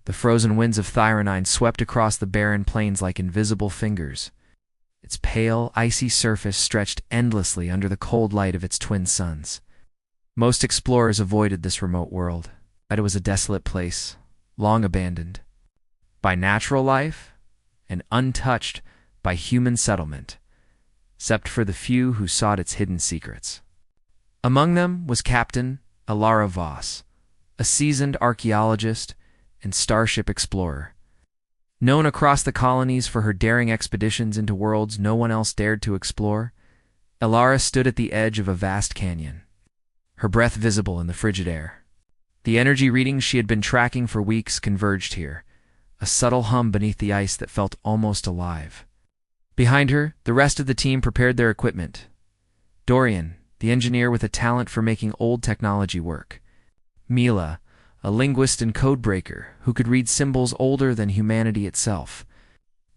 The frozen winds of Thyronine swept across the barren plains like invisible fingers. Its pale, icy surface stretched endlessly under the cold light of its twin suns. Most explorers avoided this remote world, but it was a desolate place, long abandoned by natural life and untouched by human settlement, except for the few who sought its hidden secrets. Among them was Captain Ilara Voss, a seasoned archaeologist and starship explorer. Known across the colonies for her daring expeditions into worlds no one else dared to explore, Ilara stood at the edge of a vast canyon, her breath visible in the frigid air. The energy readings she had been tracking for weeks converged here, a subtle hum beneath the ice that felt almost alive. Behind her, the rest of the team prepared their equipment. Dorian, the engineer with a talent for making old technology work. Mila, a linguist and codebreaker who could read symbols older than humanity itself.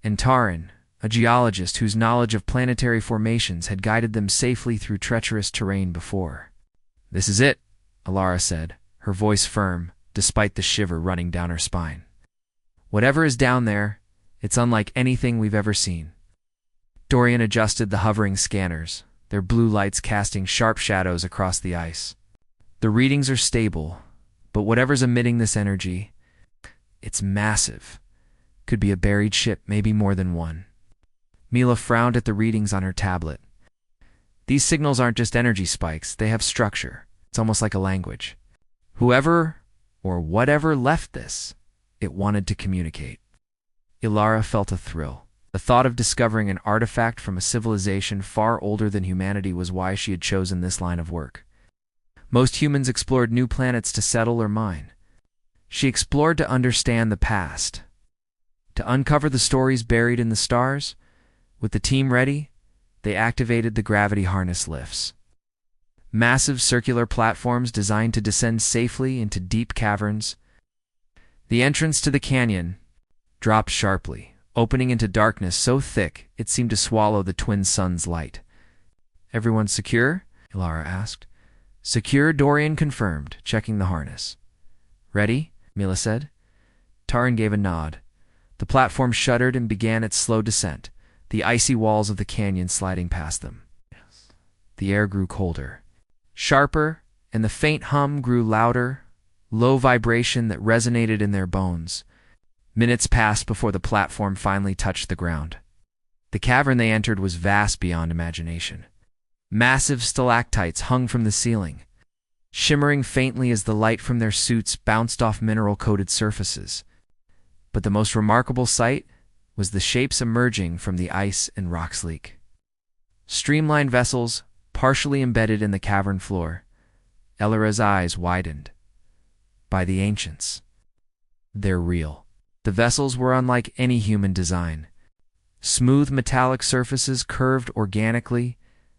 And Taran, a geologist whose knowledge of planetary formations had guided them safely through treacherous terrain before. "This is it," Ilara said, her voice firm, despite the shiver running down her spine. "Whatever is down there, it's unlike anything we've ever seen." Dorian adjusted the hovering scanners, their blue lights casting sharp shadows across the ice. "The readings are stable, but whatever's emitting this energy, it's massive. Could be a buried ship, maybe more than one." Mila frowned at the readings on her tablet. "These signals aren't just energy spikes, they have structure. It's almost like a language. Whoever or whatever left this, it wanted to communicate." Ilara felt a thrill. The thought of discovering an artifact from a civilization far older than humanity was why she had chosen this line of work. Most humans explored new planets to settle or mine. She explored to understand the past, to uncover the stories buried in the stars. With the team ready, they activated the gravity harness lifts. Massive circular platforms designed to descend safely into deep caverns. The entrance to the canyon dropped sharply, opening into darkness so thick it seemed to swallow the twin sun's light. "Everyone secure?" Ilara asked. "Secure," Dorian confirmed, checking the harness. "Ready?" Mila said. Taran gave a nod. The platform shuddered and began its slow descent, the icy walls of the canyon sliding past them. The air grew colder, sharper, and the faint hum grew louder, low vibration that resonated in their bones. Minutes passed before the platform finally touched the ground. The cavern they entered was vast beyond imagination. Massive stalactites hung from the ceiling, shimmering faintly as the light from their suits bounced off mineral-coated surfaces. But the most remarkable sight was the shapes emerging from the ice and rock sleek. Streamlined vessels, partially embedded in the cavern floor. Ilara's eyes widened. By the ancients. They're real. The vessels were unlike any human design. Smooth metallic surfaces curved organically,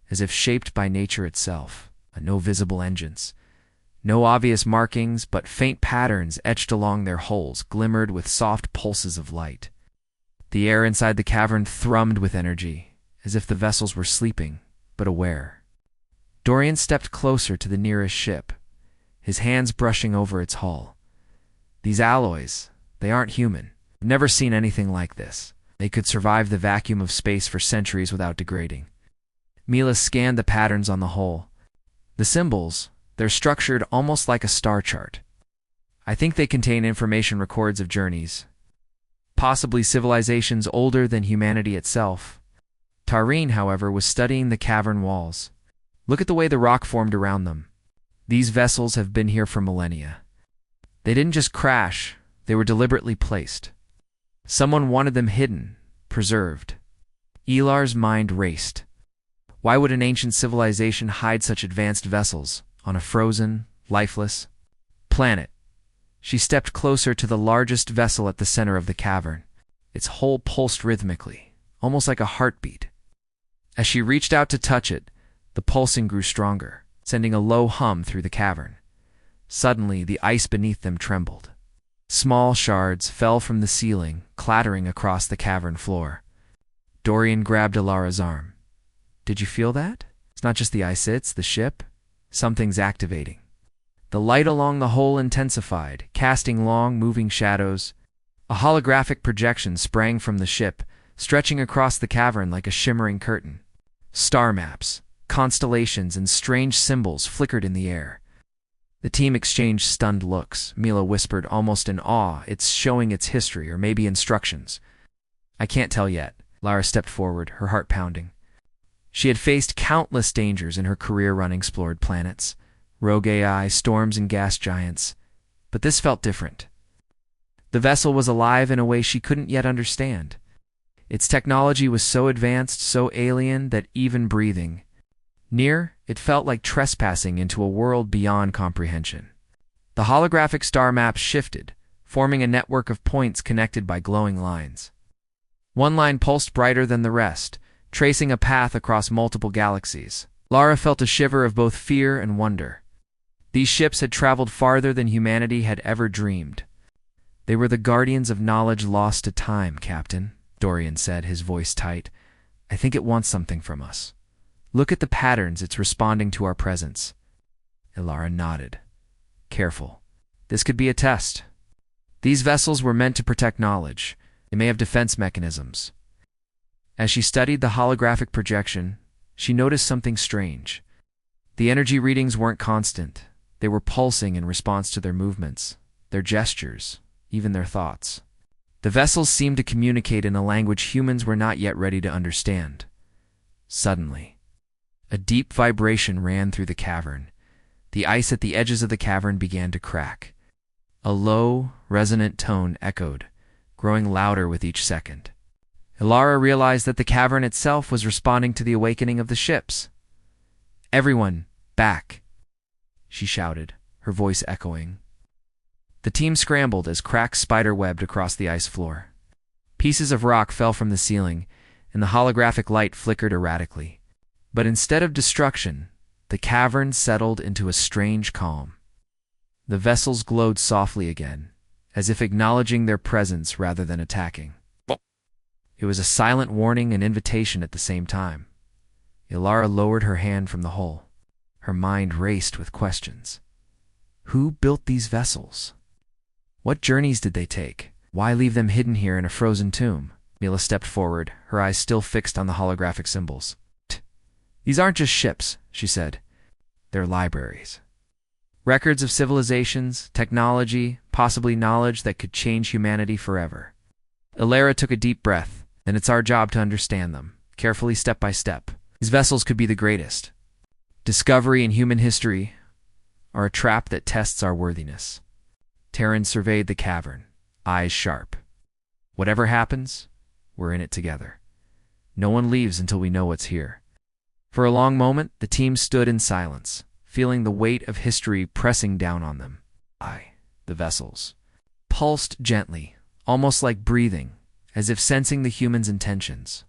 as if shaped by nature itself. No visible engines. No obvious markings, but faint patterns etched along their hulls glimmered with soft pulses of light. The air inside the cavern thrummed with energy, as if the vessels were sleeping, but aware. Dorian stepped closer to the nearest ship, his hands brushing over its hull. "These alloys, they aren't human. I've never seen anything like this. They could survive the vacuum of space for centuries without degrading." Mila scanned the patterns on the hull. The symbols, they're structured almost like a star chart. "I think they contain information records of journeys, possibly civilizations older than humanity itself." Taran, however, was studying the cavern walls. "Look at the way the rock formed around them. These vessels have been here for millennia. They didn't just crash, they were deliberately placed. Someone wanted them hidden, preserved." Ilara's mind raced. Why would an ancient civilization hide such advanced vessels on a frozen, lifeless planet? She stepped closer to the largest vessel at the center of the cavern. Its hull pulsed rhythmically, almost like a heartbeat. As she reached out to touch it, the pulsing grew stronger, sending a low hum through the cavern. Suddenly, the ice beneath them trembled. Small shards fell from the ceiling, clattering across the cavern floor. Dorian grabbed Ilara's arm. "Did you feel that? It's not just the ice, it's the ship. Something's activating." The light along the hole intensified, casting long, moving shadows. A holographic projection sprang from the ship, stretching across the cavern like a shimmering curtain. Star maps, constellations, and strange symbols flickered in the air. The team exchanged stunned looks. Mila whispered, almost in awe, "It's showing its history, or maybe instructions." "I can't tell yet." Lara stepped forward, her heart pounding. She had faced countless dangers in her career running explored planets, rogue AI, storms, and gas giants. But this felt different. The vessel was alive in a way she couldn't yet understand. Its technology was so advanced, so alien, that even breathing near it felt like trespassing into a world beyond comprehension. The holographic star maps shifted, forming a network of points connected by glowing lines. One line pulsed brighter than the rest, tracing a path across multiple galaxies. Lara felt a shiver of both fear and wonder. These ships had traveled farther than humanity had ever dreamed. "They were the guardians of knowledge lost to time, Captain," Dorian said, his voice tight. "I think it wants something from us. Look at the patterns it's responding to our presence." Ilara nodded. "Careful. This could be a test. These vessels were meant to protect knowledge. They may have defense mechanisms." As she studied the holographic projection, she noticed something strange. The energy readings weren't constant. They were pulsing in response to their movements, their gestures, even their thoughts. The vessels seemed to communicate in a language humans were not yet ready to understand. Suddenly, a deep vibration ran through the cavern. The ice at the edges of the cavern began to crack. A low, resonant tone echoed, growing louder with each second. Ilara realized that the cavern itself was responding to the awakening of the ships. "Everyone, back!" she shouted, her voice echoing. The team scrambled as cracks spider-webbed across the ice floor. Pieces of rock fell from the ceiling, and the holographic light flickered erratically. But instead of destruction, the cavern settled into a strange calm. The vessels glowed softly again, as if acknowledging their presence rather than attacking. It was a silent warning and invitation at the same time. Ilara lowered her hand from the hole. Her mind raced with questions. Who built these vessels? What journeys did they take? Why leave them hidden here in a frozen tomb? Mila stepped forward, her eyes still fixed on the holographic symbols. "These aren't just ships," she said. "They're libraries. Records of civilizations, technology, possibly knowledge that could change humanity forever." Ilara took a deep breath. "Then it's our job to understand them, carefully, step by step. These vessels could be the greatest discovery in human history, or a trap that tests our worthiness." Terran surveyed the cavern, eyes sharp. "Whatever happens, we're in it together. No one leaves until we know what's here." For a long moment, the team stood in silence, feeling the weight of history pressing down on them. The vessels pulsed gently, almost like breathing, as if sensing the humans' intentions.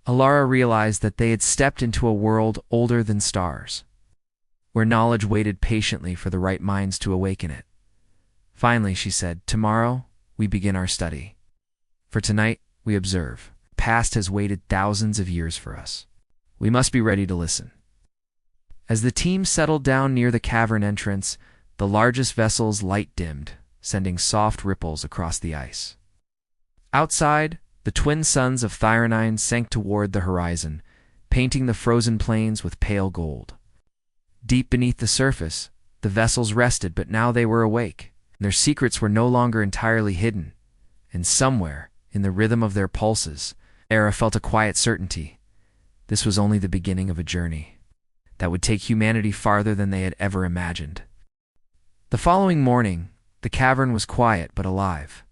Ilara realized that they had stepped into a world older than stars, where knowledge waited patiently for the right minds to awaken it. Finally, she said, "Tomorrow, we begin our study. For tonight, we observe. The past has waited thousands of years for us. We must be ready to listen." As the team settled down near the cavern entrance, the largest vessel's light dimmed, sending soft ripples across the ice. Outside, the twin suns of Thyronine sank toward the horizon, painting the frozen plains with pale gold. Deep beneath the surface, the vessels rested, but now they were awake. Their secrets were no longer entirely hidden, and somewhere, in the rhythm of their pulses, Era felt a quiet certainty. This was only the beginning of a journey that would take humanity farther than they had ever imagined. The following morning, the cavern was quiet but alive.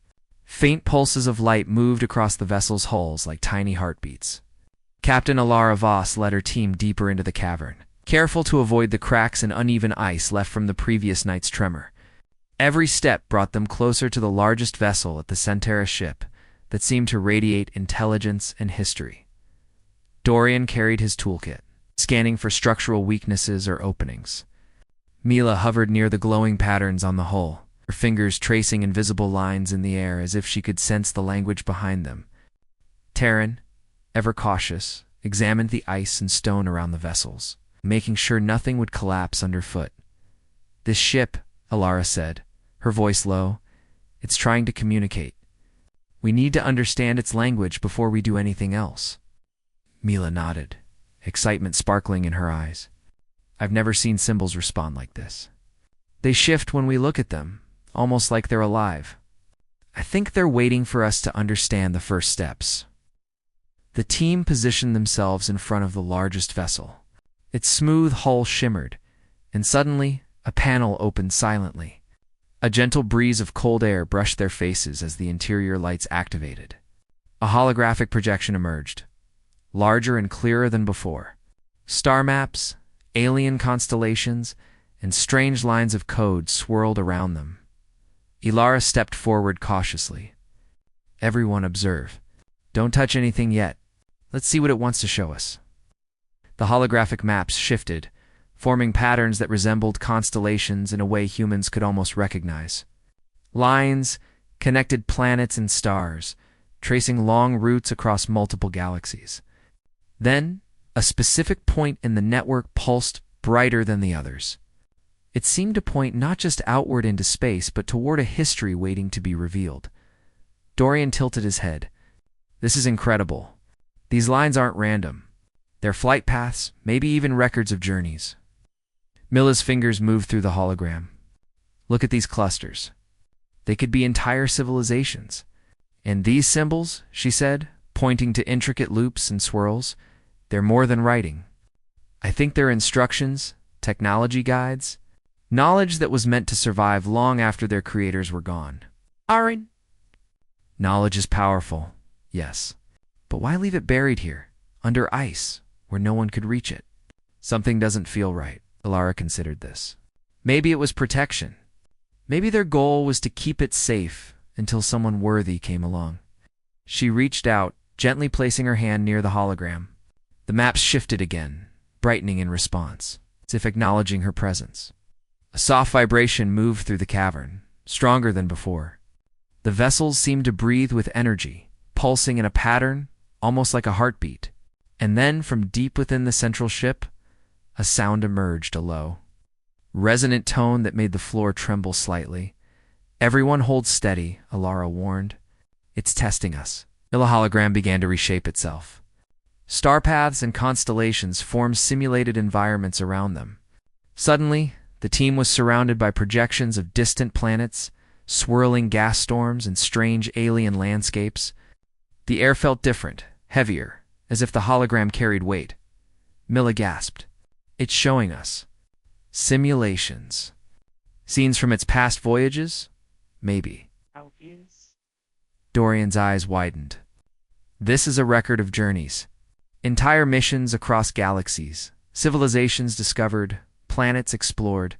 Faint pulses of light moved across the vessel's hulls like tiny heartbeats. Captain Ilara Voss led her team deeper into the cavern, careful to avoid the cracks and uneven ice left from the previous night's tremor. Every step brought them closer to the largest vessel at the Centera ship that seemed to radiate intelligence and history. Dorian carried his toolkit, scanning for structural weaknesses or openings. Mila hovered near the glowing patterns on the hull, her fingers tracing invisible lines in the air as if she could sense the language behind them. Terran, ever cautious, examined the ice and stone around the vessels, making sure nothing would collapse underfoot. This ship, Alara said, her voice low, it's trying to communicate. We need to understand its language before we do anything else. Mila nodded, excitement sparkling in her eyes. I've never seen symbols respond like this. They shift when we look at them, almost like they're alive. I think they're waiting for us to understand the first steps. The team positioned themselves in front of the largest vessel. Its smooth hull shimmered, and suddenly a panel opened silently. A gentle breeze of cold air brushed their faces as the interior lights activated. A holographic projection emerged, larger and clearer than before. Star maps, alien constellations, and strange lines of code swirled around them. Ilara stepped forward cautiously. Everyone observe. Don't touch anything yet. Let's see what it wants to show us. The holographic maps shifted, forming patterns that resembled constellations in a way humans could almost recognize. Lines connected planets and stars, tracing long routes across multiple galaxies. Then, a specific point in the network pulsed brighter than the others. It seemed to point not just outward into space, but toward a history waiting to be revealed. Dorian tilted his head. This is incredible. These lines aren't random. They're flight paths, maybe even records of journeys. Mila's fingers moved through the hologram. Look at these clusters. They could be entire civilizations. And these symbols, she said, pointing to intricate loops and swirls, they're more than writing. I think they're instructions, technology guides, knowledge that was meant to survive long after their creators were gone. Aaron? Knowledge is powerful, yes. But why leave it buried here, under ice, where no one could reach it? Something doesn't feel right. Alara considered this. Maybe it was protection. Maybe their goal was to keep it safe until someone worthy came along. She reached out, gently placing her hand near the hologram. The maps shifted again, brightening in response, as if acknowledging her presence. A soft vibration moved through the cavern, stronger than before. The vessels seemed to breathe with energy, pulsing in a pattern, almost like a heartbeat. And then, from deep within the central ship, a sound emerged, a low, resonant tone that made the floor tremble slightly. Everyone hold steady, Alara warned. It's testing us. The hologram began to reshape itself. Star paths and constellations formed simulated environments around them. Suddenly, the team was surrounded by projections of distant planets, swirling gas storms, and strange alien landscapes. The air felt different, heavier, as if the hologram carried weight. Mila gasped. It's showing us. Simulations. Scenes from its past voyages? Maybe. Dorian's eyes widened. This is a record of journeys. Entire missions across galaxies. Civilizations discovered. Planets explored.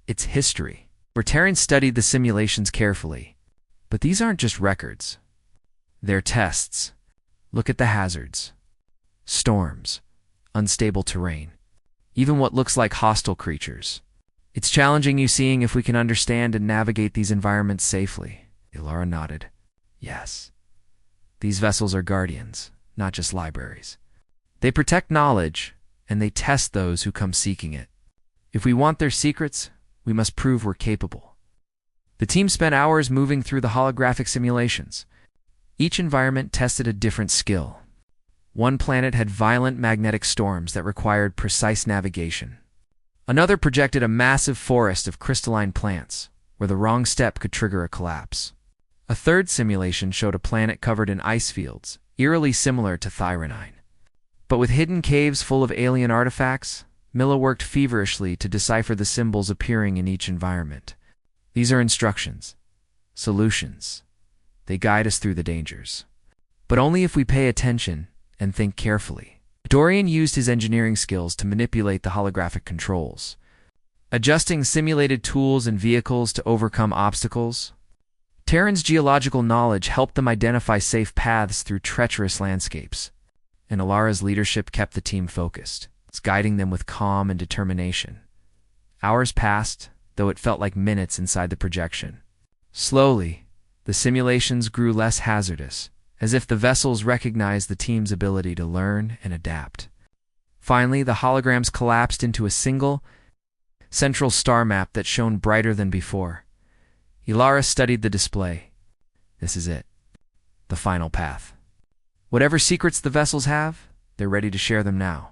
It's history. Terran studied the simulations carefully. But these aren't just records. They're tests. Look at the hazards. Storms. Unstable terrain. Even what looks like hostile creatures. It's challenging you seeing if we can understand and navigate these environments safely. Ilara nodded. Yes. These vessels are guardians, not just libraries. They protect knowledge, and they test those who come seeking it. If we want their secrets, we must prove we're capable. The team spent hours moving through the holographic simulations. Each environment tested a different skill. One planet had violent magnetic storms that required precise navigation. Another projected a massive forest of crystalline plants, where the wrong step could trigger a collapse. A third simulation showed a planet covered in ice fields, eerily similar to Thyronine. But with hidden caves full of alien artifacts, Mila worked feverishly to decipher the symbols appearing in each environment. These are instructions, solutions. They guide us through the dangers. But only if we pay attention and think carefully. Dorian used his engineering skills to manipulate the holographic controls, adjusting simulated tools and vehicles to overcome obstacles. Terran's geological knowledge helped them identify safe paths through treacherous landscapes, and Alara's leadership kept the team focused, guiding them with calm and determination. Hours passed, though it felt like minutes inside the projection. Slowly, the simulations grew less hazardous, as if the vessels recognized the team's ability to learn and adapt. Finally, the holograms collapsed into a single, central star map that shone brighter than before. Ilara studied the display. This is it. The final path. Whatever secrets the vessels have, they're ready to share them now.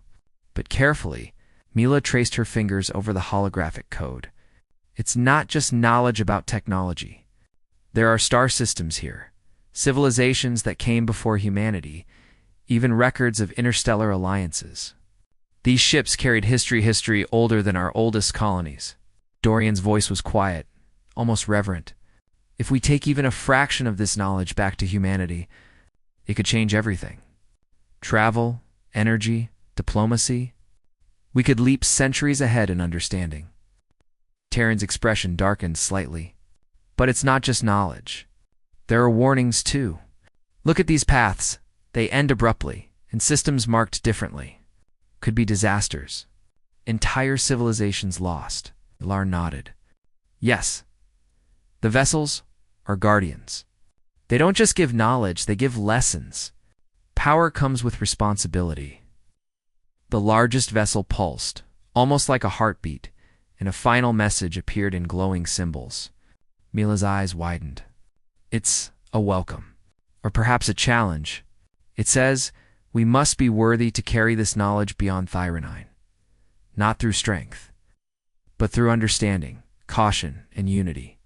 But carefully, Mila traced her fingers over the holographic code. It's not just knowledge about technology. There are star systems here, civilizations that came before humanity, even records of interstellar alliances. These ships carried history older than our oldest colonies. Dorian's voice was quiet, almost reverent. If we take even a fraction of this knowledge back to humanity, it could change everything. Travel, energy, diplomacy. We could leap centuries ahead in understanding. Terran's expression darkened slightly. But it's not just knowledge. There are warnings, too. Look at these paths. They end abruptly, in systems marked differently. Could be disasters. Entire civilizations lost. Ilar nodded. Yes. The vessels are guardians. They don't just give knowledge, they give lessons. Power comes with responsibility. The largest vessel pulsed, almost like a heartbeat, and a final message appeared in glowing symbols. Mila's eyes widened. It's a welcome, or perhaps a challenge. It says, we must be worthy to carry this knowledge beyond Thyronine. Not through strength, but through understanding, caution, and unity.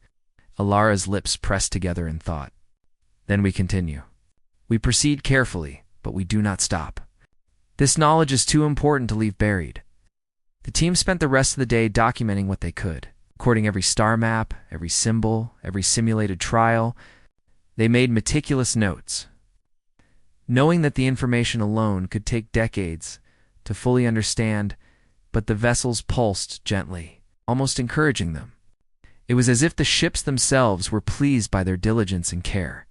Ilara's lips pressed together in thought. Then we continue. We proceed carefully, but we do not stop. This knowledge is too important to leave buried. The team spent the rest of the day documenting what they could, recording every star map, every symbol, every simulated trial. They made meticulous notes, knowing that the information alone could take decades to fully understand, but the vessels pulsed gently, almost encouraging them. It was as if the ships themselves were pleased by their diligence and care.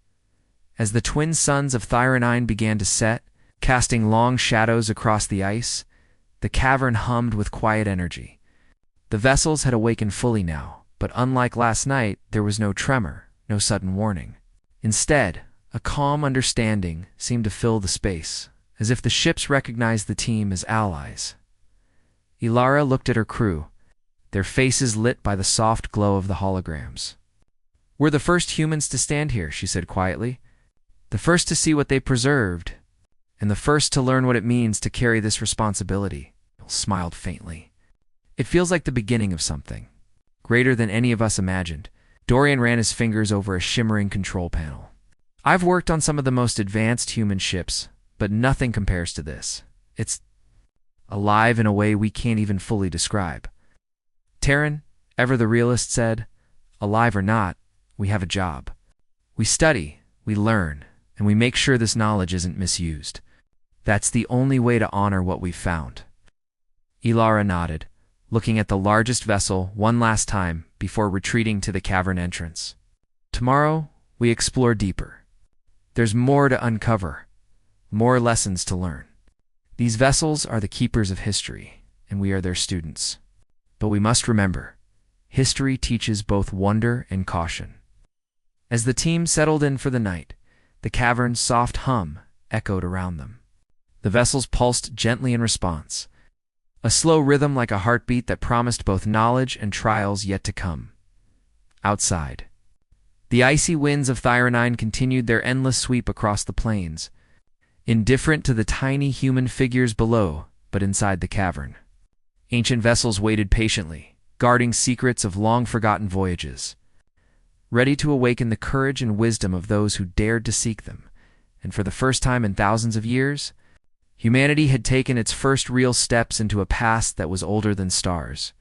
As the twin suns of Thyronine began to set, casting long shadows across the ice, the cavern hummed with quiet energy. The vessels had awakened fully now, but unlike last night, there was no tremor, no sudden warning. Instead, a calm understanding seemed to fill the space, as if the ships recognized the team as allies. Ilara looked at her crew, their faces lit by the soft glow of the holograms. We're the first humans to stand here, she said quietly. The first to see what they preserved, and the first to learn what it means to carry this responsibility. He smiled faintly. It feels like the beginning of something, greater than any of us imagined. Dorian ran his fingers over a shimmering control panel. I've worked on some of the most advanced human ships, but nothing compares to this. It's alive in a way we can't even fully describe. Terran, ever the realist, said, alive or not, we have a job. We study, we learn, and we make sure this knowledge isn't misused. That's the only way to honor what we've found. Ilara nodded, looking at the largest vessel one last time before retreating to the cavern entrance. Tomorrow, we explore deeper. There's more to uncover, more lessons to learn. These vessels are the keepers of history, and we are their students. But we must remember, history teaches both wonder and caution. As the team settled in for the night, the cavern's soft hum echoed around them. The vessels pulsed gently in response, a slow rhythm like a heartbeat that promised both knowledge and trials yet to come. Outside, the icy winds of Thyronine continued their endless sweep across the plains, indifferent to the tiny human figures below, but inside the cavern. Ancient vessels waited patiently, guarding secrets of long-forgotten voyages, ready to awaken the courage and wisdom of those who dared to seek them. And for the first time in thousands of years, humanity had taken its first real steps into a past that was older than stars,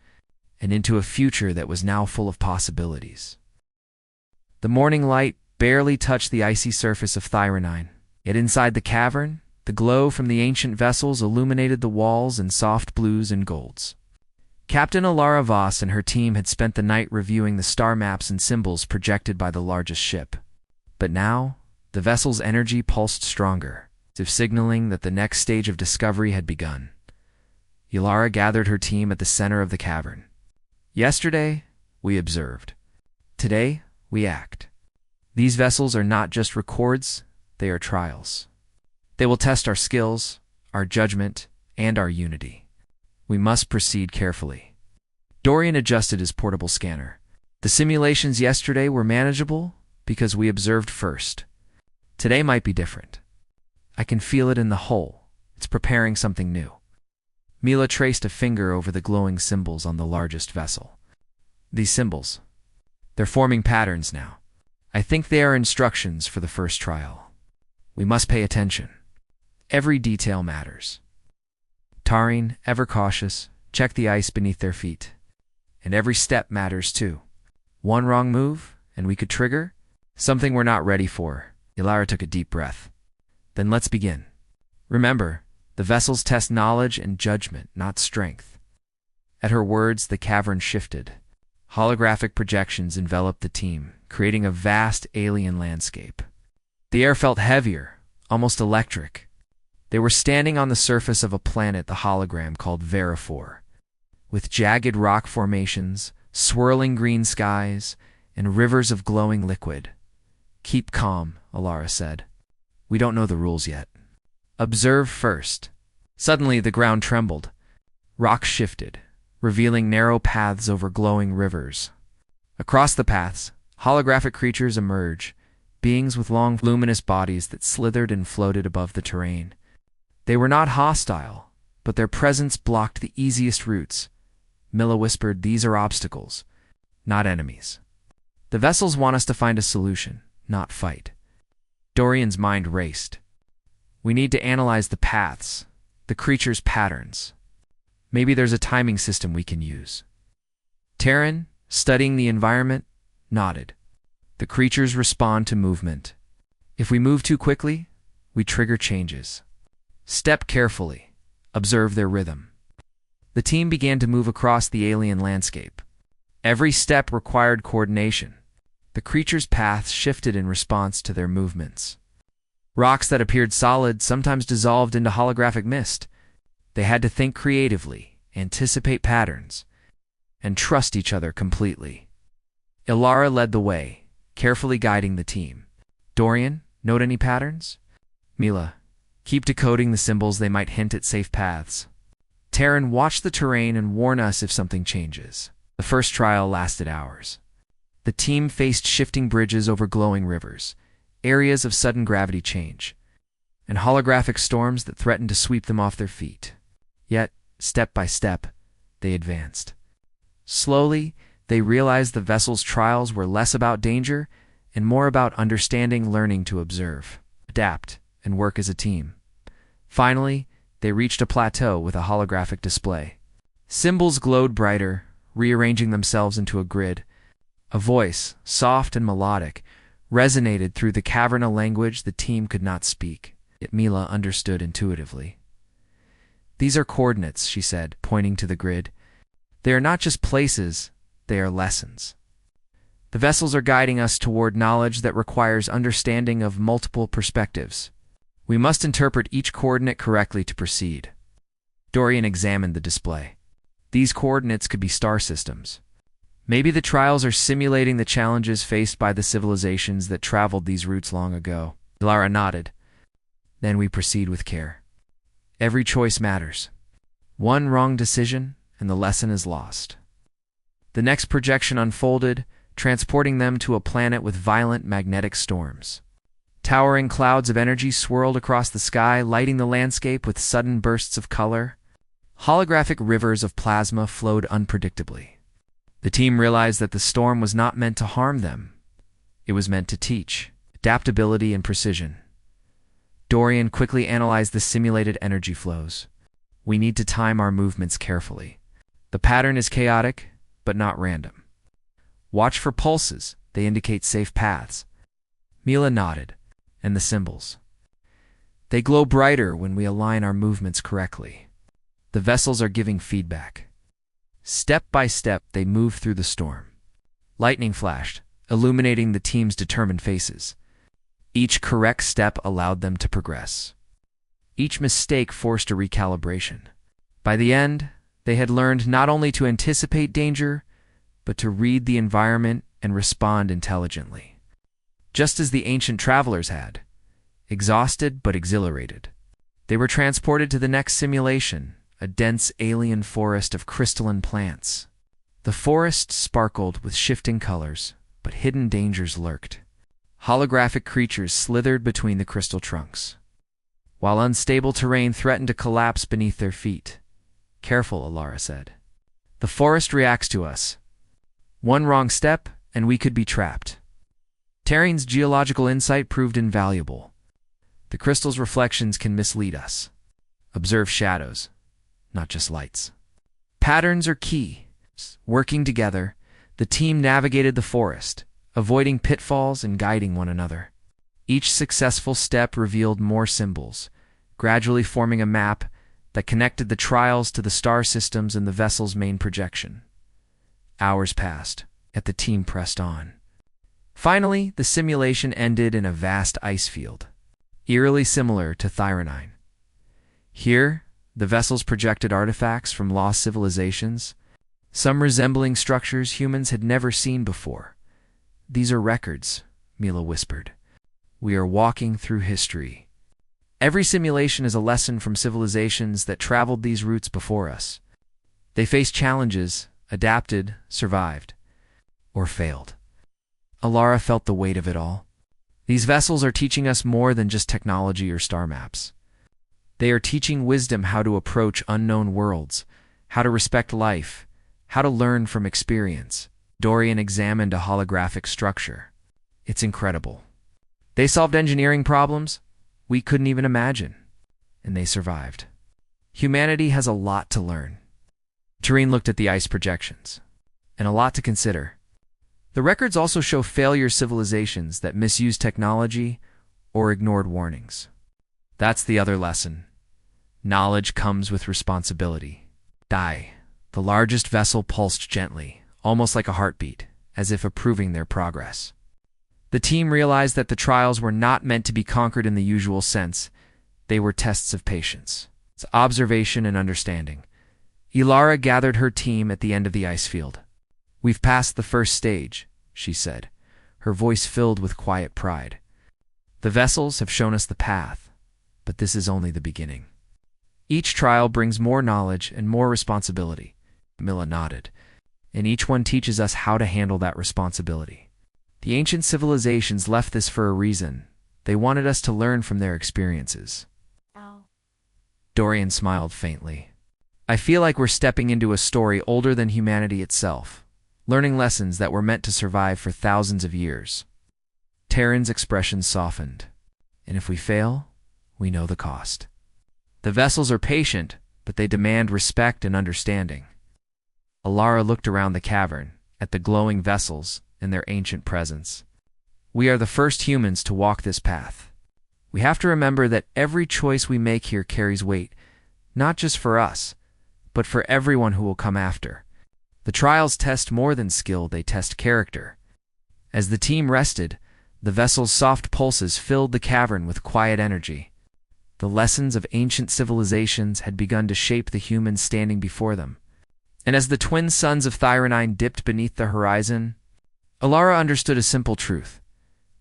and into a future that was now full of possibilities. The morning light barely touched the icy surface of Thyronine, yet inside the cavern, the glow from the ancient vessels illuminated the walls in soft blues and golds. Captain Ilara Voss and her team had spent the night reviewing the star maps and symbols projected by the largest ship. But now, the vessel's energy pulsed stronger, as if signaling that the next stage of discovery had begun. Ilara gathered her team at the center of the cavern. Yesterday, we observed. Today, we act. These vessels are not just records, they are trials. They will test our skills, our judgment, and our unity. We must proceed carefully. Dorian adjusted his portable scanner. The simulations yesterday were manageable because we observed first. Today might be different. I can feel it in the hull. It's preparing something new. Mila traced a finger over the glowing symbols on the largest vessel. These symbols, they're forming patterns now. I think they are instructions for the first trial. We must pay attention. Every detail matters. Tarine, ever cautious, checked the ice beneath their feet. And every step matters too. One wrong move, and we could trigger something we're not ready for. Ilara took a deep breath. Then let's begin. Remember, the vessels test knowledge and judgment, not strength. At her words, the cavern shifted. Holographic projections enveloped the team, creating a vast alien landscape. The air felt heavier, almost electric. They were standing on the surface of a planet the hologram called Verifor, with jagged rock formations, swirling green skies, and rivers of glowing liquid. Keep calm, Ilara said. We don't know the rules yet. Observe first. Suddenly the ground trembled. Rocks shifted, revealing narrow paths over glowing rivers. Across the paths, holographic creatures emerge, beings with long, luminous bodies that slithered and floated above the terrain. They were not hostile, but their presence blocked the easiest routes. Mila whispered, "These are obstacles, not enemies. The vessels want us to find a solution, not fight." Dorian's mind raced. We need to analyze the paths, the creatures' patterns. Maybe there's a timing system we can use. Taryn, studying the environment, nodded. The creatures respond to movement. If we move too quickly, we trigger changes. Step carefully. Observe their rhythm. The team began to move across the alien landscape. Every step required coordination. The creatures' paths shifted in response to their movements. Rocks that appeared solid sometimes dissolved into holographic mist. They had to think creatively, anticipate patterns, and trust each other completely. Ilara led the way, carefully guiding the team. Dorian, note any patterns? Mila, keep decoding the symbols, they might hint at safe paths. Taryn, watch the terrain and warn us if something changes. The first trial lasted hours. The team faced shifting bridges over glowing rivers, areas of sudden gravity change, and holographic storms that threatened to sweep them off their feet. Yet, step by step, they advanced. Slowly, they realized the vessel's trials were less about danger and more about understanding, learning to observe, adapt, and work as a team. Finally, they reached a plateau with a holographic display. Symbols glowed brighter, rearranging themselves into a grid. A voice, soft and melodic, resonated through the cavernous language the team could not speak, yet Mila understood intuitively. "These are coordinates," she said, pointing to the grid. "They are not just places, they are lessons. The vessels are guiding us toward knowledge that requires understanding of multiple perspectives. We must interpret each coordinate correctly to proceed." Dorian examined the display. These coordinates could be star systems. Maybe the trials are simulating the challenges faced by the civilizations that traveled these routes long ago. Ilara nodded. Then we proceed with care. Every choice matters. One wrong decision, and the lesson is lost. The next projection unfolded, transporting them to a planet with violent magnetic storms. Towering clouds of energy swirled across the sky, lighting the landscape with sudden bursts of color. Holographic rivers of plasma flowed unpredictably. The team realized that the storm was not meant to harm them. It was meant to teach adaptability and precision. Dorian quickly analyzed the simulated energy flows. We need to time our movements carefully. The pattern is chaotic, but not random. Watch for pulses. They indicate safe paths. Mila nodded. And the symbols. They glow brighter when we align our movements correctly. The vessels are giving feedback. Step by step, they moved through the storm. Lightning flashed, illuminating the team's determined faces. Each correct step allowed them to progress. Each mistake forced a recalibration. By the end, they had learned not only to anticipate danger, but to read the environment and respond intelligently. Just as the ancient travelers had, exhausted but exhilarated. They were transported to the next simulation, a dense alien forest of crystalline plants. The forest sparkled with shifting colors, but hidden dangers lurked. Holographic creatures slithered between the crystal trunks, while unstable terrain threatened to collapse beneath their feet. "Careful," Alara said. "The forest reacts to us. One wrong step, and we could be trapped." Terrain's geological insight proved invaluable. The crystal's reflections can mislead us. Observe shadows, not just lights. Patterns are key. Working together, the team navigated the forest, avoiding pitfalls and guiding one another. Each successful step revealed more symbols, gradually forming a map that connected the trials to the star systems and the vessel's main projection. Hours passed, yet the team pressed on. Finally, the simulation ended in a vast ice field, eerily similar to Thyronine. Here, the vessels projected artifacts from lost civilizations, some resembling structures humans had never seen before. "These are records," Mila whispered. "We are walking through history. Every simulation is a lesson from civilizations that traveled these routes before us. They faced challenges, adapted, survived, or failed." Alara felt the weight of it all. These vessels are teaching us more than just technology or star maps. They are teaching wisdom, how to approach unknown worlds, how to respect life, how to learn from experience. Dorian examined a holographic structure. "It's incredible. They solved engineering problems we couldn't even imagine, and they survived. Humanity has a lot to learn." Tareen looked at the ice projections, and a lot to consider. The records also show failure civilizations that misused technology or ignored warnings. That's the other lesson. Knowledge comes with responsibility. The largest vessel pulsed gently, almost like a heartbeat, as if approving their progress. The team realized that the trials were not meant to be conquered in the usual sense. They were tests of patience, observation, and understanding. Ilara gathered her team at the end of the ice field. "We've passed the first stage," she said, her voice filled with quiet pride. "The vessels have shown us the path, but this is only the beginning. Each trial brings more knowledge and more responsibility." Mila nodded. "And each one teaches us how to handle that responsibility. The ancient civilizations left this for a reason. They wanted us to learn from their experiences." Dorian smiled faintly. "I feel like we're stepping into a story older than humanity itself, learning lessons that were meant to survive for thousands of years." Terran's expression softened. "And if we fail, we know the cost. The vessels are patient, but they demand respect and understanding." Alara looked around the cavern, at the glowing vessels and their ancient presence. "We are the first humans to walk this path. We have to remember that every choice we make here carries weight, not just for us, but for everyone who will come after. The trials test more than skill, they test character." As the team rested, the vessel's soft pulses filled the cavern with quiet energy. The lessons of ancient civilizations had begun to shape the humans standing before them. And as the twin suns of Thyronine dipped beneath the horizon, Alara understood a simple truth.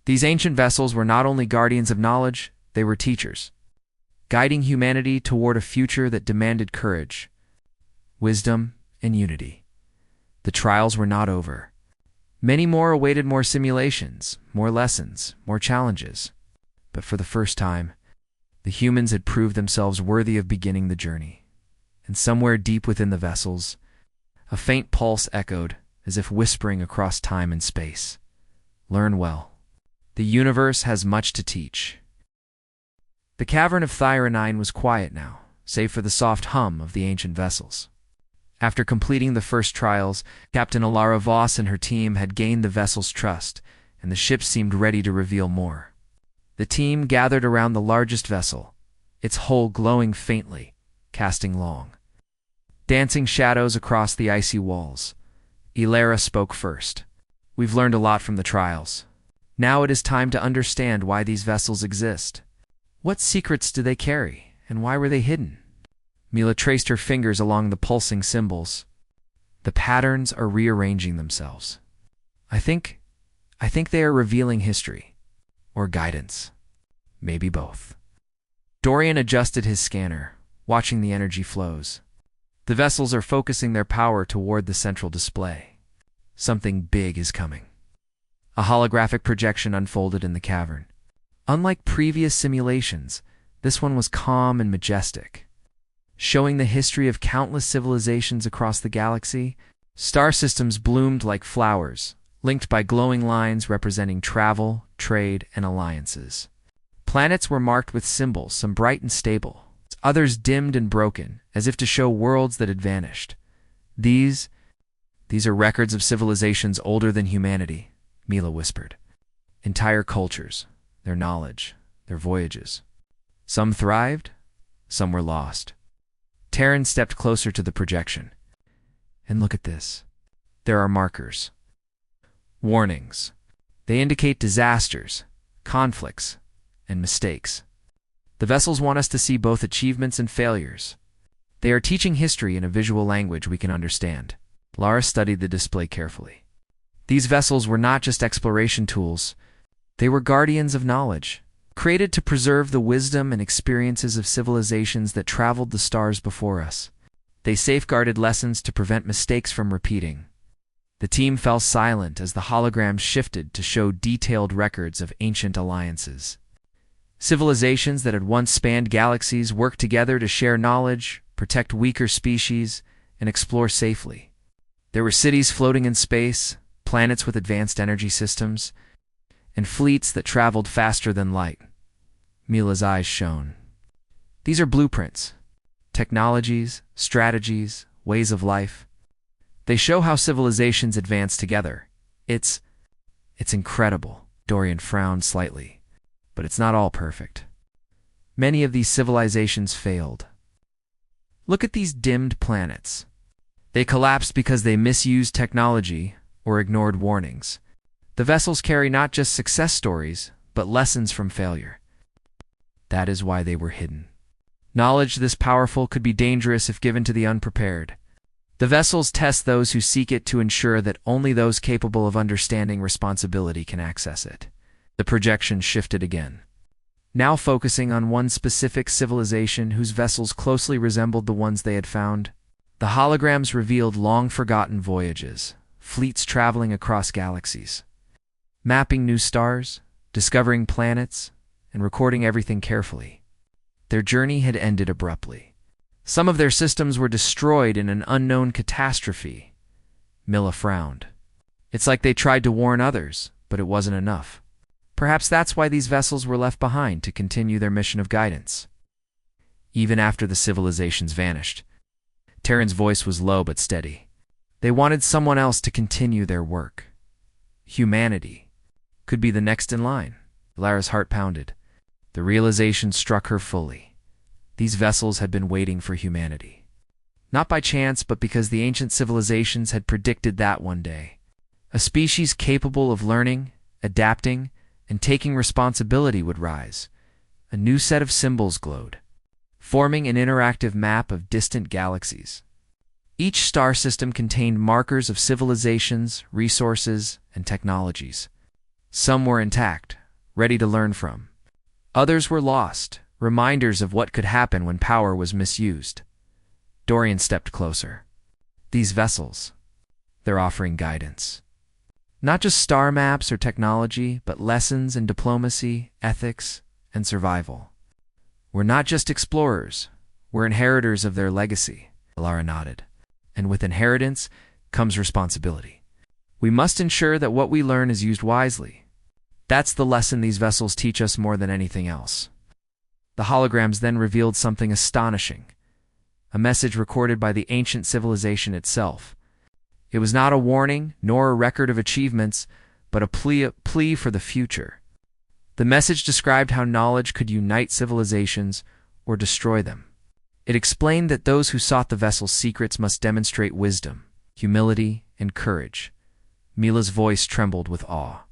These ancient vessels were not only guardians of knowledge, they were teachers, guiding humanity toward a future that demanded courage, wisdom, and unity. The trials were not over. Many more awaited, more simulations, more lessons, more challenges. But for the first time, the humans had proved themselves worthy of beginning the journey. And somewhere deep within the vessels, a faint pulse echoed, as if whispering across time and space. "Learn well. The universe has much to teach." The cavern of Thyronine was quiet now, save for the soft hum of the ancient vessels. After completing the first trials, Captain Alara Voss and her team had gained the vessel's trust, and the ship seemed ready to reveal more. The team gathered around the largest vessel, its hull glowing faintly, casting long, dancing shadows across the icy walls. Ilara spoke first. "We've learned a lot from the trials. Now it is time to understand why these vessels exist. What secrets do they carry, and why were they hidden?" Mila traced her fingers along the pulsing symbols. "The patterns are rearranging themselves. I think they are revealing history. Or guidance. Maybe both." Dorian adjusted his scanner, watching the energy flows. The vessels are focusing their power toward the central display. Something big is coming. A holographic projection unfolded in the cavern. Unlike previous simulations, this one was calm and majestic. Showing the history of countless civilizations across the galaxy, star systems bloomed like flowers, linked by glowing lines representing travel, trade, and alliances. Planets were marked with symbols, some bright and stable, others dimmed and broken, as if to show worlds that had vanished. These are records of civilizations older than humanity, Mila whispered. Entire cultures, their knowledge, their voyages. Some thrived, some were lost. Terran stepped closer to the projection. And look at this. There are markers. Warnings. They indicate disasters, conflicts, and mistakes. The vessels want us to see both achievements and failures. They are teaching history in a visual language we can understand. Lara studied the display carefully. These vessels were not just exploration tools. They were guardians of knowledge, created to preserve the wisdom and experiences of civilizations that traveled the stars before us. They safeguarded lessons to prevent mistakes from repeating. The team fell silent as the holograms shifted to show detailed records of ancient alliances. Civilizations that had once spanned galaxies worked together to share knowledge, protect weaker species, and explore safely. There were cities floating in space, planets with advanced energy systems, and fleets that traveled faster than light. Mila's eyes shone. These are blueprints, technologies, strategies, ways of life. They show how civilizations advance together. It's incredible. Dorian frowned slightly. But it's not all perfect. Many of these civilizations failed. Look at these dimmed planets. They collapsed because they misused technology or ignored warnings. The vessels carry not just success stories, but lessons from failure. That is why they were hidden. Knowledge this powerful could be dangerous if given to the unprepared. The vessels test those who seek it to ensure that only those capable of understanding responsibility can access it. The projection shifted again, now focusing on one specific civilization whose vessels closely resembled the ones they had found. The holograms revealed long-forgotten voyages, fleets traveling across galaxies, mapping new stars, discovering planets, and recording everything carefully. Their journey had ended abruptly. Some of their systems were destroyed in an unknown catastrophe. Mila frowned. It's like they tried to warn others, but it wasn't enough. Perhaps that's why these vessels were left behind to continue their mission of guidance. Even after the civilizations vanished, Terran's voice was low but steady. They wanted someone else to continue their work. Humanity could be the next in line. Lara's heart pounded. The realization struck her fully. These vessels had been waiting for humanity. Not by chance, but because the ancient civilizations had predicted that one day. A species capable of learning, adapting, and taking responsibility would rise. A new set of symbols glowed, forming an interactive map of distant galaxies. Each star system contained markers of civilizations, resources, and technologies. Some were intact, ready to learn from. Others were lost, reminders of what could happen when power was misused. Dorian stepped closer. These vessels, they're offering guidance. Not just star maps or technology, but lessons in diplomacy, ethics, and survival. We're not just explorers, we're inheritors of their legacy. Lara nodded. And with inheritance comes responsibility. We must ensure that what we learn is used wisely. That's the lesson these vessels teach us more than anything else. The holograms then revealed something astonishing. A message recorded by the ancient civilization itself. It was not a warning, nor a record of achievements, but a plea for the future. The message described how knowledge could unite civilizations or destroy them. It explained that those who sought the vessel's secrets must demonstrate wisdom, humility, and courage. Mila's voice trembled with awe.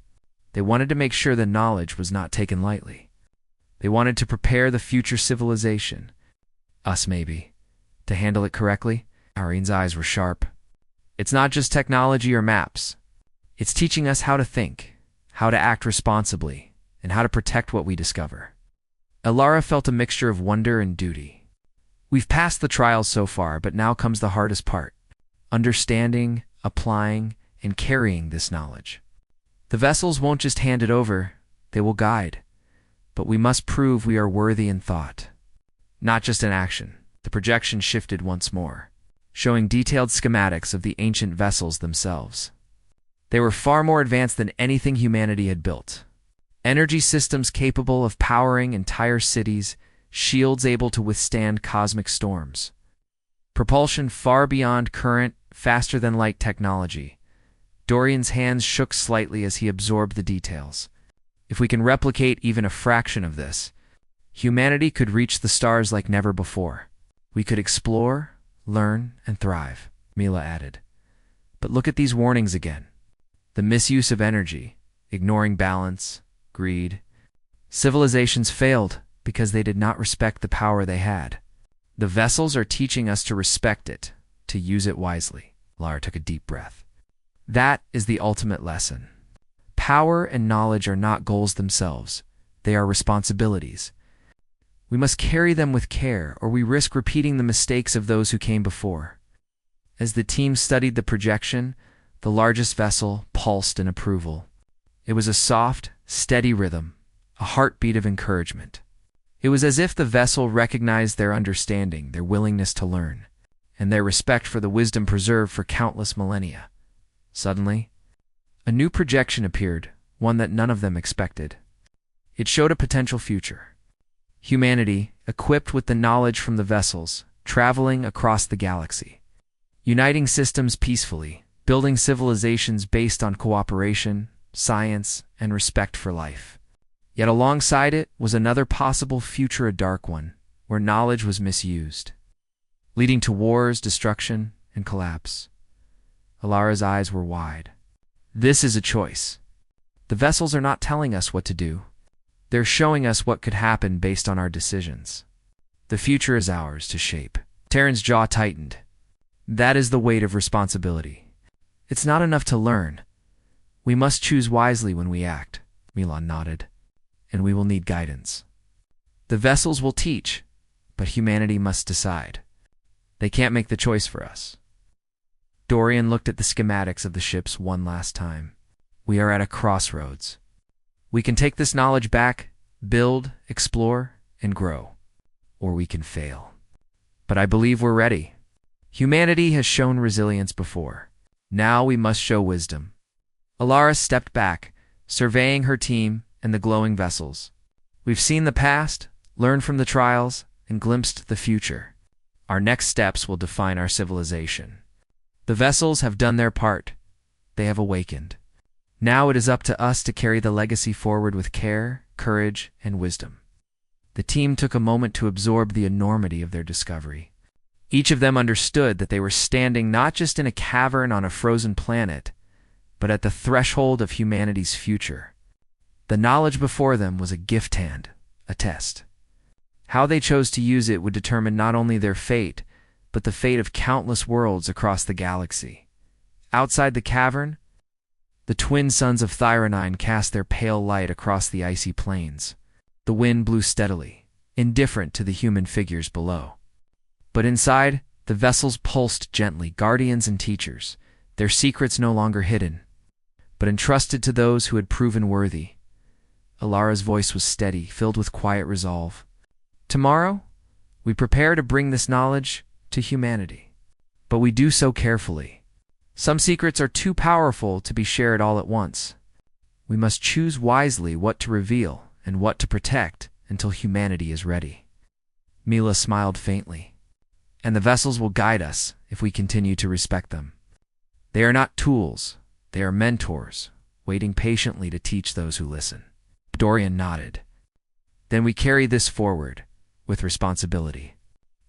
They wanted to make sure that knowledge was not taken lightly. They wanted to prepare the future civilization, us maybe, to handle it correctly. Irene's eyes were sharp. It's not just technology or maps. It's teaching us how to think, how to act responsibly, and how to protect what we discover. Alara felt a mixture of wonder and duty. We've passed the trials so far, but now comes the hardest part: understanding, applying, and carrying this knowledge. The vessels won't just hand it over, they will guide. But we must prove we are worthy in thought, not just in action. The projection shifted once more, showing detailed schematics of the ancient vessels themselves. They were far more advanced than anything humanity had built. Energy systems capable of powering entire cities, shields able to withstand cosmic storms, propulsion far beyond current, faster than light technology. Dorian's hands shook slightly as he absorbed the details. If we can replicate even a fraction of this, humanity could reach the stars like never before. We could explore, learn, and thrive, Mila added. But look at these warnings again. The misuse of energy, ignoring balance, greed. Civilizations failed because they did not respect the power they had. The vessels are teaching us to respect it, to use it wisely. Lara took a deep breath. That is the ultimate lesson. Power and knowledge are not goals themselves. They are responsibilities. We must carry them with care, or we risk repeating the mistakes of those who came before. As the team studied the projection, the largest vessel pulsed in approval. It was a soft, steady rhythm, a heartbeat of encouragement. It was as if the vessel recognized their understanding, their willingness to learn, and their respect for the wisdom preserved for countless millennia. Suddenly, a new projection appeared, one that none of them expected. It showed a potential future. Humanity, equipped with the knowledge from the vessels, traveling across the galaxy, uniting systems peacefully, building civilizations based on cooperation, science, and respect for life. Yet alongside it was another possible future, a dark one, where knowledge was misused, leading to wars, destruction, and collapse. Alara's eyes were wide. This is a choice. The vessels are not telling us what to do. They're showing us what could happen based on our decisions. The future is ours to shape. Terran's jaw tightened. That is the weight of responsibility. It's not enough to learn. We must choose wisely when we act. Milan nodded. And we will need guidance. The vessels will teach, but humanity must decide. They can't make the choice for us. Dorian looked at the schematics of the ships one last time. We are at a crossroads. We can take this knowledge back, build, explore, and grow. Or we can fail. But I believe we're ready. Humanity has shown resilience before. Now we must show wisdom. Alara stepped back, surveying her team and the glowing vessels. We've seen the past, learned from the trials, and glimpsed the future. Our next steps will define our civilization. The vessels have done their part. They have awakened. Now it is up to us to carry the legacy forward with care, courage, and wisdom. The team took a moment to absorb the enormity of their discovery. Each of them understood that they were standing not just in a cavern on a frozen planet, but at the threshold of humanity's future. The knowledge before them was a gift hand, a test. How they chose to use it would determine not only their fate, but the fate of countless worlds across the galaxy. Outside the cavern, the twin suns of Thyronine cast their pale light across the icy plains. The wind blew steadily, indifferent to the human figures below. But inside, the vessels pulsed gently, guardians and teachers, their secrets no longer hidden, but entrusted to those who had proven worthy. Alara's voice was steady, filled with quiet resolve. Tomorrow, we prepare to bring this knowledge to humanity. But we do so carefully. Some secrets are too powerful to be shared all at once. We must choose wisely what to reveal and what to protect until humanity is ready. Mila smiled faintly. And the vessels will guide us if we continue to respect them. They are not tools. They are mentors, waiting patiently to teach those who listen. Dorian nodded. Then we carry this forward with responsibility.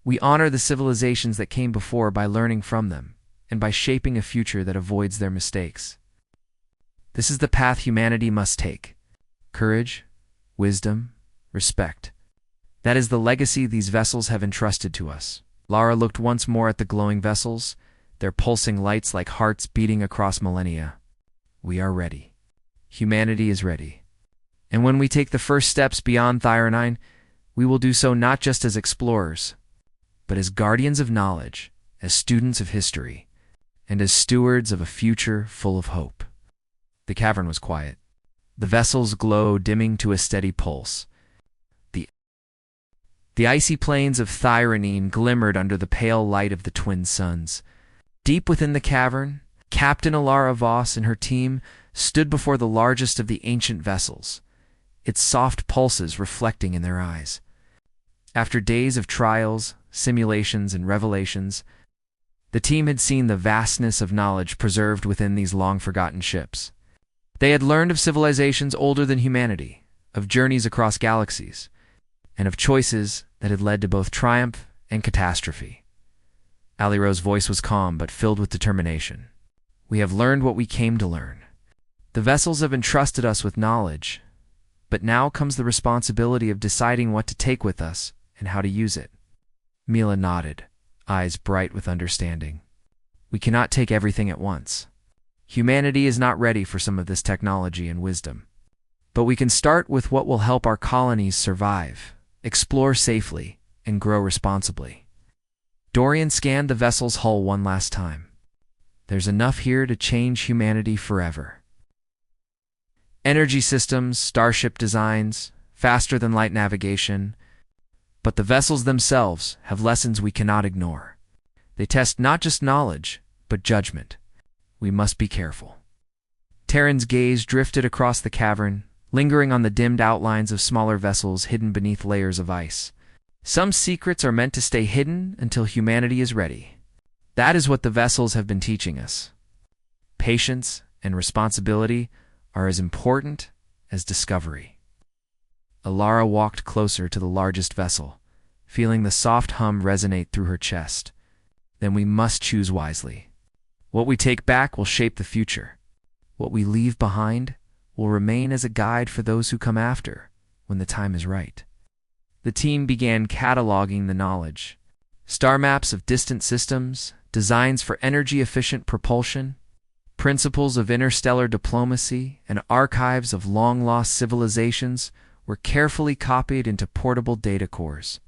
We honor the civilizations that came before by learning from them and by shaping a future that avoids their mistakes. This is the path humanity must take. Courage, wisdom, respect. That is the legacy these vessels have entrusted to us. Lara looked once more at the glowing vessels, their pulsing lights like hearts beating across millennia. We are ready. Humanity is ready. And when we take the first steps beyond Thyronine, we will do so not just as explorers, but as guardians of knowledge, as students of history, and as stewards of a future full of hope. The cavern was quiet. The vessel's glow dimming to a steady pulse. The icy plains of Thyranine glimmered under the pale light of the twin suns. Deep within the cavern, Captain Alara Voss and her team stood before the largest of the ancient vessels, its soft pulses reflecting in their eyes. After days of trials, simulations, and revelations, the team had seen the vastness of knowledge preserved within these long-forgotten ships. They had learned of civilizations older than humanity, of journeys across galaxies, and of choices that had led to both triumph and catastrophe. Aliro's voice was calm but filled with determination. We have learned what we came to learn. The vessels have entrusted us with knowledge, but now comes the responsibility of deciding what to take with us and how to use it. Mila nodded, eyes bright with understanding. We cannot take everything at once. Humanity is not ready for some of this technology and wisdom. But we can start with what will help our colonies survive, explore safely, and grow responsibly. Dorian scanned the vessel's hull one last time. There's enough here to change humanity forever. Energy systems, starship designs, faster-than-light navigation, but the vessels themselves have lessons we cannot ignore. They test not just knowledge, but judgment. We must be careful. Terran's gaze drifted across the cavern, lingering on the dimmed outlines of smaller vessels hidden beneath layers of ice. Some secrets are meant to stay hidden until humanity is ready. That is what the vessels have been teaching us. Patience and responsibility are as important as discovery. Alara walked closer to the largest vessel, feeling the soft hum resonate through her chest. Then we must choose wisely. What we take back will shape the future. What we leave behind will remain as a guide for those who come after, when the time is right. The team began cataloging the knowledge. Star maps of distant systems, designs for energy-efficient propulsion, principles of interstellar diplomacy, and archives of long-lost civilizations were carefully copied into portable data cores.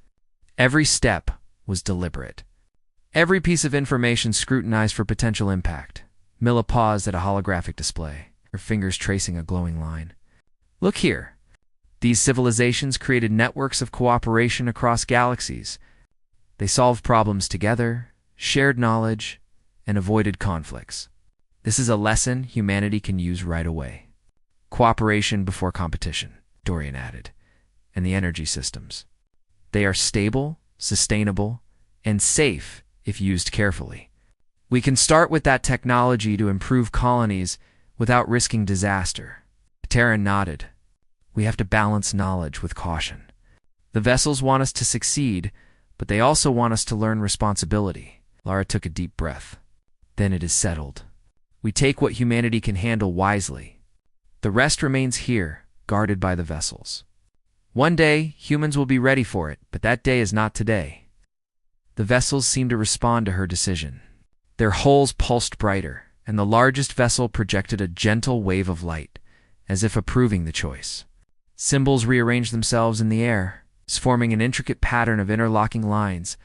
Every step was deliberate. Every piece of information scrutinized for potential impact. Mila paused at a holographic display, her fingers tracing a glowing line. Look here. These civilizations created networks of cooperation across galaxies. They solved problems together, shared knowledge, and avoided conflicts. This is a lesson humanity can use right away. Cooperation before competition, Dorian added, and the energy systems. They are stable, sustainable, and safe if used carefully. We can start with that technology to improve colonies without risking disaster. Terran nodded. We have to balance knowledge with caution. The vessels want us to succeed, but they also want us to learn responsibility. Lara took a deep breath. Then it is settled. We take what humanity can handle wisely. The rest remains here, guarded by the vessels. One day, humans will be ready for it, but that day is not today. The vessels seemed to respond to her decision. Their hulls pulsed brighter, and the largest vessel projected a gentle wave of light, as if approving the choice. Symbols rearranged themselves in the air, forming an intricate pattern of interlocking lines,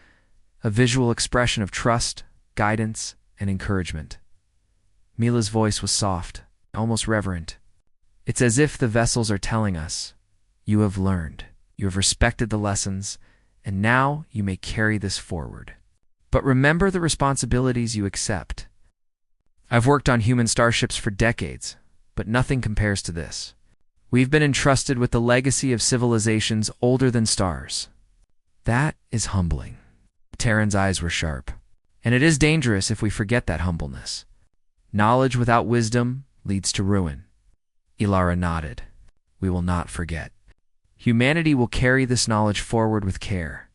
a visual expression of trust, guidance, and encouragement. Mila's voice was soft, almost reverent. It's as if the vessels are telling us, you have learned, you have respected the lessons, and now you may carry this forward. But remember the responsibilities you accept. I've worked on human starships for decades, but nothing compares to this. We've been entrusted with the legacy of civilizations older than stars. That is humbling. Terran's eyes were sharp. And it is dangerous if we forget that humbleness. Knowledge without wisdom leads to ruin. Ilara nodded. We will not forget. Humanity will carry this knowledge forward with care.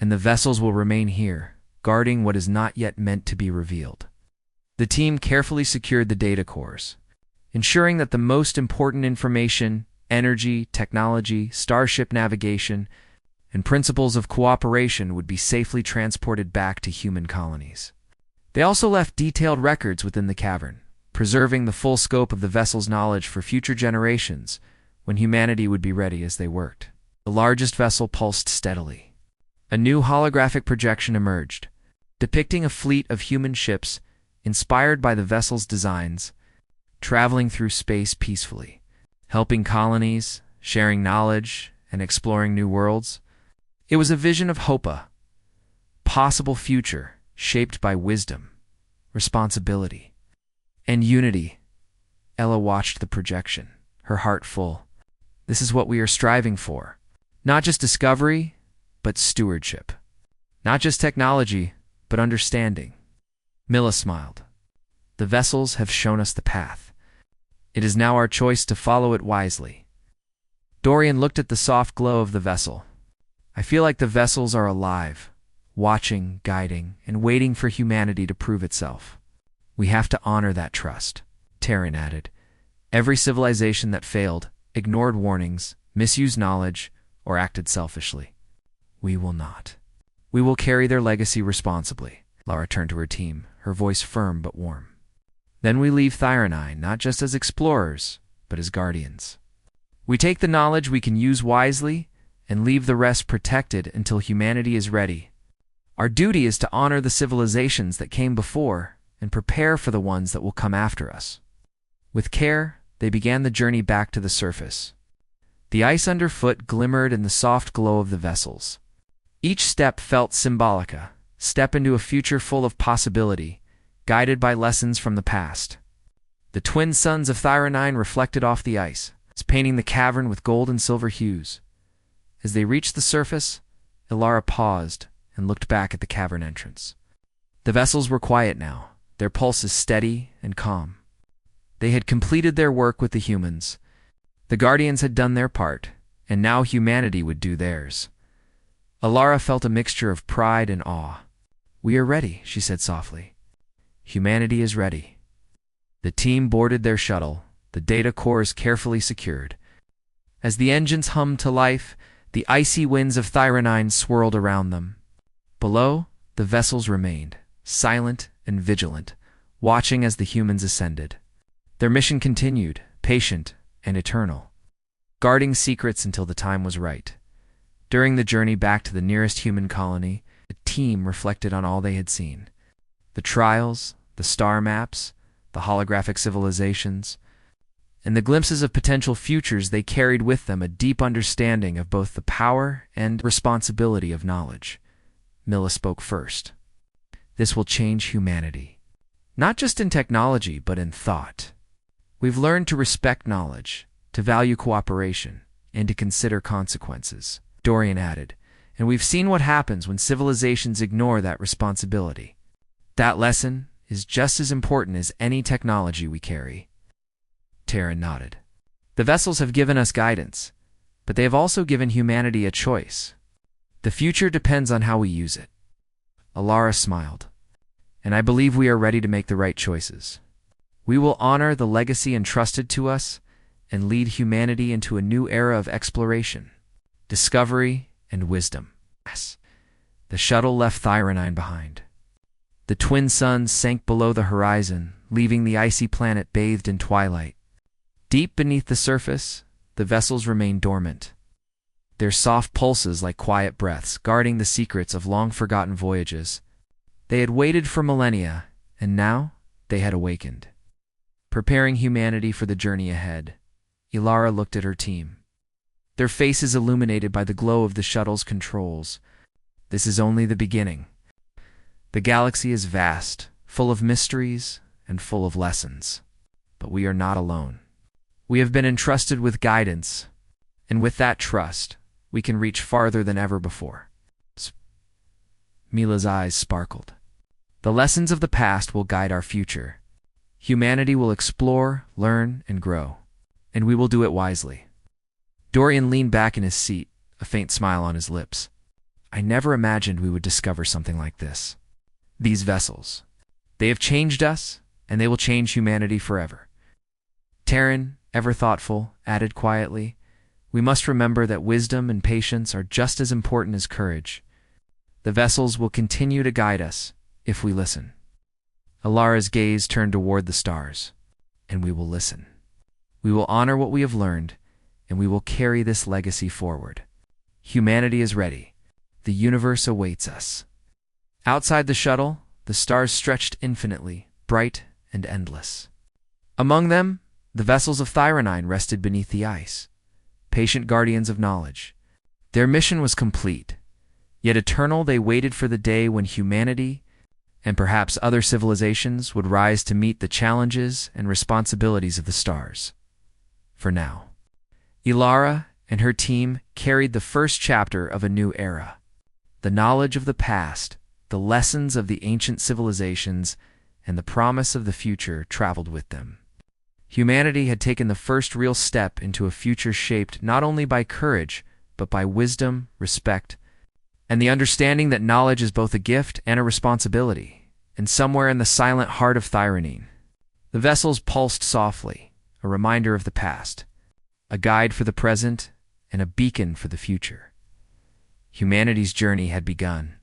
And the vessels will remain here, guarding what is not yet meant to be revealed. The team carefully secured the data cores, ensuring that the most important information, energy, technology, starship navigation, and principles of cooperation would be safely transported back to human colonies. They also left detailed records within the cavern, preserving the full scope of the vessel's knowledge for future generations when humanity would be ready as they worked. The largest vessel pulsed steadily. A new holographic projection emerged, depicting a fleet of human ships inspired by the vessel's designs, traveling through space peacefully, helping colonies, sharing knowledge, and exploring new worlds. It was a vision of hope, a possible future shaped by wisdom, responsibility, and unity. Ella watched the projection, her heart full. This is what we are striving for. Not just discovery, but stewardship. Not just technology, but understanding. Milla smiled. The vessels have shown us the path. It is now our choice to follow it wisely. Dorian looked at the soft glow of the vessel. I feel like the vessels are alive, watching, guiding, and waiting for humanity to prove itself. We have to honor that trust, Terran added. Every civilization that failed, ignored warnings, misused knowledge, or acted selfishly. We will not. We will carry their legacy responsibly. Lara turned to her team, her voice firm but warm. Then we leave Thyronine not just as explorers, but as guardians. We take the knowledge we can use wisely and leave the rest protected until humanity is ready. Our duty is to honor the civilizations that came before and prepare for the ones that will come after us. With care, they began the journey back to the surface. The ice underfoot glimmered in the soft glow of the vessels. Each step felt symbolic, a step into a future full of possibility, guided by lessons from the past. The twin suns of Thyronine reflected off the ice, painting the cavern with gold and silver hues. As they reached the surface, Ilara paused and looked back at the cavern entrance. The vessels were quiet now, their pulses steady and calm. They had completed their work with the humans. The Guardians had done their part, and now humanity would do theirs. Ilara felt a mixture of pride and awe. We are ready, she said softly. Humanity is ready. The team boarded their shuttle, the data cores carefully secured. As the engines hummed to life, the icy winds of Thyronine swirled around them. Below, the vessels remained, silent and vigilant, watching as the humans ascended. Their mission continued, patient and eternal, guarding secrets until the time was right. During the journey back to the nearest human colony, the team reflected on all they had seen. The trials, the star maps, the holographic civilizations, and the glimpses of potential futures. They carried with them a deep understanding of both the power and responsibility of knowledge. Milla spoke first. This will change humanity. Not just in technology, but in thought. We've learned to respect knowledge, to value cooperation, and to consider consequences, Dorian added, and we've seen what happens when civilizations ignore that responsibility. That lesson is just as important as any technology we carry. Terran nodded. The vessels have given us guidance, but they have also given humanity a choice. The future depends on how we use it. Ilara smiled. And I believe we are ready to make the right choices. We will honor the legacy entrusted to us and lead humanity into a new era of exploration, discovery, and wisdom. Yes. The shuttle left Thyronine behind. The twin suns sank below the horizon, leaving the icy planet bathed in twilight. Deep beneath the surface, the vessels remained dormant, their soft pulses like quiet breaths, guarding the secrets of long-forgotten voyages. They had waited for millennia, and now they had awakened. Preparing humanity for the journey ahead, Ilara looked at her team. Their faces illuminated by the glow of the shuttle's controls. This is only the beginning. The galaxy is vast, full of mysteries, and full of lessons. But we are not alone. We have been entrusted with guidance, and with that trust, we can reach farther than ever before. Mila's eyes sparkled. The lessons of the past will guide our future. Humanity will explore, learn, and grow, and we will do it wisely. Dorian leaned back in his seat, a faint smile on his lips. I never imagined we would discover something like this. These vessels. They have changed us, and they will change humanity forever. Terran, ever thoughtful, added quietly, we must remember that wisdom and patience are just as important as courage. The vessels will continue to guide us if we listen. Ilara's gaze turned toward the stars, and we will listen. We will honor what we have learned, and we will carry this legacy forward. Humanity is ready. the universe awaits us. Outside the shuttle, the stars stretched infinitely, bright and endless. Among them, the vessels of Thyronine rested beneath the ice, patient guardians of knowledge. Their mission was complete, yet eternal they waited for the day when humanity, and perhaps other civilizations, would rise to meet the challenges and responsibilities of the stars. For now, Ilara and her team carried the first chapter of a new era. The knowledge of the past, the lessons of the ancient civilizations, and the promise of the future traveled with them. Humanity had taken the first real step into a future shaped not only by courage, but by wisdom, respect, and the understanding that knowledge is both a gift and a responsibility. And somewhere in the silent heart of Thyronine, the vessels pulsed softly, a reminder of the past, a guide for the present, and a beacon for the future. Humanity's journey had begun.